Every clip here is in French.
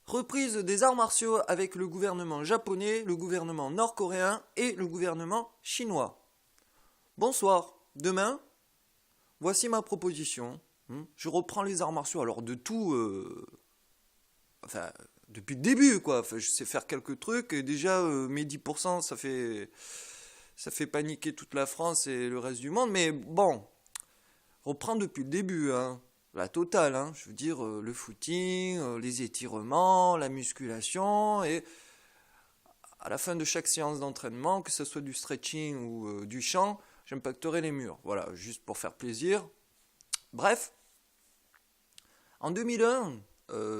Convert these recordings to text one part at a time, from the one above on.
Reprise des arts martiaux avec le gouvernement japonais, le gouvernement nord-coréen et le gouvernement chinois. Bonsoir, demain, voici ma proposition. Je reprends les arts martiaux, alors de tout, depuis le début, quoi. Enfin, je sais faire quelques trucs, et déjà, mes 10%, ça fait paniquer toute la France et le reste du monde, mais bon, reprends depuis le début, hein. La totale, hein. Je veux dire, le footing, les étirements, la musculation, et à la fin de chaque séance d'entraînement, que ce soit du stretching ou du chant, j'impacterai les murs. Voilà, juste pour faire plaisir. Bref, en 2001,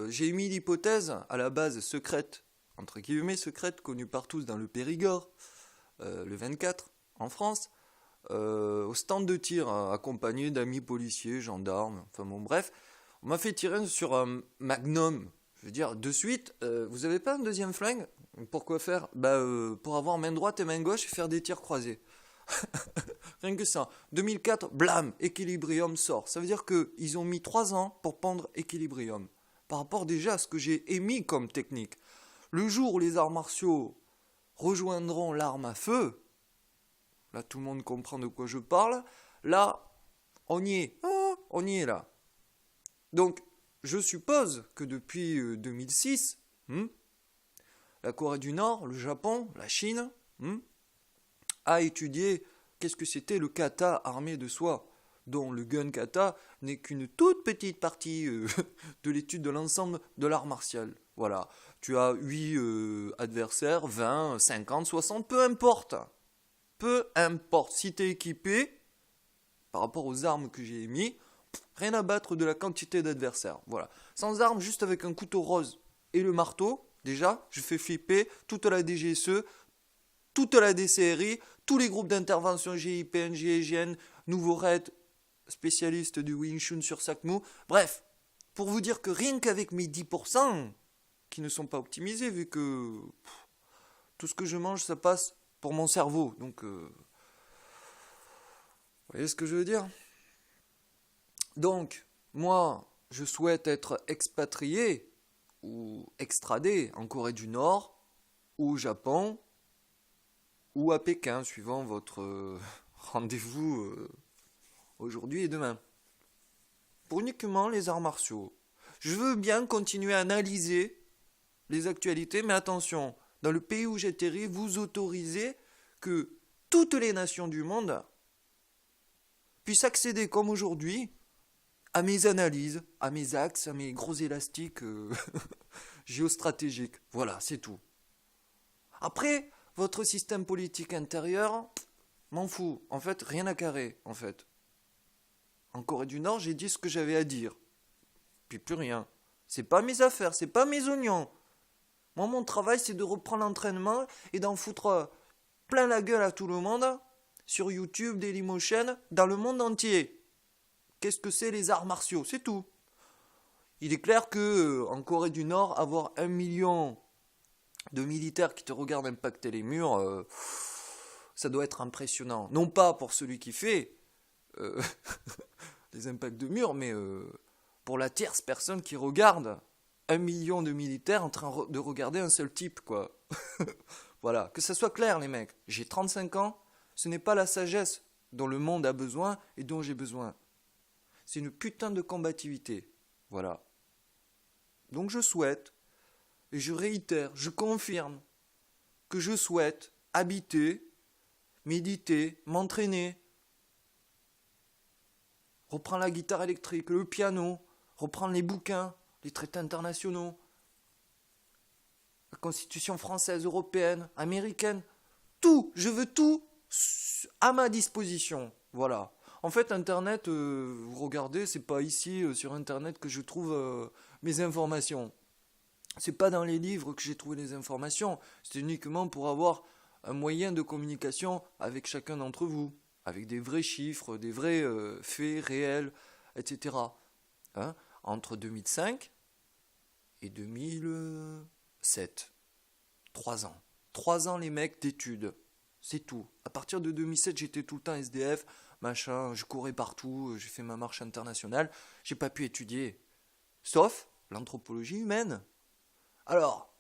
j'ai émis l'hypothèse, à la base secrète, entre guillemets secrète, connue par tous dans le Périgord, le 24, en France, au stand de tir, accompagné d'amis policiers, gendarmes, enfin bon bref, on m'a fait tirer sur un Magnum. Je veux dire, de suite, vous avez pas un deuxième flingue? Pourquoi faire? Pour avoir main droite et main gauche et faire des tirs croisés. Rien que ça. 2004, blam, Equilibrium sort. Ça veut dire qu'ils ont mis 3 ans pour pondre Equilibrium. Par rapport déjà à ce que j'ai émis comme technique. Le jour où les arts martiaux rejoindront l'arme à feu, là tout le monde comprend de quoi je parle, là, on y est. On y est là. Donc, je suppose que depuis 2006, la Corée du Nord, le Japon, la Chine, a étudié qu'est-ce que c'était le kata armé de soi, dont le gun kata n'est qu'une toute petite partie de l'étude de l'ensemble de l'art martial. Voilà, tu as 8 adversaires, 20, 50, 60, peu importe. Peu importe, si tu es équipé, par rapport aux armes que j'ai émis, rien à battre de la quantité d'adversaires. Voilà, sans armes, juste avec un couteau rose et le marteau, déjà, je fais flipper toute la DGSE, toute la DCRI, tous les groupes d'intervention GIPN, GIGN, Nouveau Raid, spécialistes du Wing Chun sur Sakmu. Bref, pour vous dire que rien qu'avec mes 10%, qui ne sont pas optimisés, vu que tout ce que je mange, ça passe pour mon cerveau. Donc, vous voyez ce que je veux dire? Donc, moi, je souhaite être expatrié ou extradé en Corée du Nord ou au Japon ou à Pékin, suivant votre rendez-vous aujourd'hui et demain. Pour uniquement les arts martiaux. Je veux bien continuer à analyser les actualités, mais attention, dans le pays où j'atterris, vous autorisez que toutes les nations du monde puissent accéder, comme aujourd'hui, à mes analyses, à mes axes, à mes gros élastiques géostratégiques. Voilà, c'est tout. Après, votre système politique intérieur, m'en fous. En fait, rien à carrer, en fait. En Corée du Nord, j'ai dit ce que j'avais à dire. Puis plus rien. C'est pas mes affaires, c'est pas mes oignons. Moi, mon travail, c'est de reprendre l'entraînement et d'en foutre plein la gueule à tout le monde, sur YouTube, Dailymotion, dans le monde entier. Qu'est-ce que c'est les arts martiaux? C'est tout. Il est clair que en Corée du Nord, avoir 1 million de militaires qui te regardent impacter les murs, ça doit être impressionnant. Non pas pour celui qui fait les impacts de murs, mais pour la tierce personne qui regarde 1 million de militaires en train de regarder un seul type, quoi. Voilà, que ça soit clair, les mecs. J'ai 35 ans, ce n'est pas la sagesse dont le monde a besoin et dont j'ai besoin. C'est une putain de combativité. Voilà. Donc je souhaite, et je réitère, je confirme, que je souhaite habiter, méditer, m'entraîner, reprendre la guitare électrique, le piano, reprendre les bouquins, les traités internationaux, la constitution française, européenne, américaine, tout, je veux tout à ma disposition. Voilà. En fait, Internet, vous regardez, c'est pas ici sur Internet que je trouve mes informations. C'est pas dans les livres que j'ai trouvé les informations. C'est uniquement pour avoir un moyen de communication avec chacun d'entre vous, avec des vrais chiffres, des vrais faits réels, etc. Hein? Entre 2005 et 2007. 3 ans. 3 ans, les mecs, d'études. C'est tout. À partir de 2007, j'étais tout le temps SDF, machin, je courais partout, j'ai fait ma marche internationale. J'ai pas pu étudier. Sauf l'anthropologie humaine. Alors,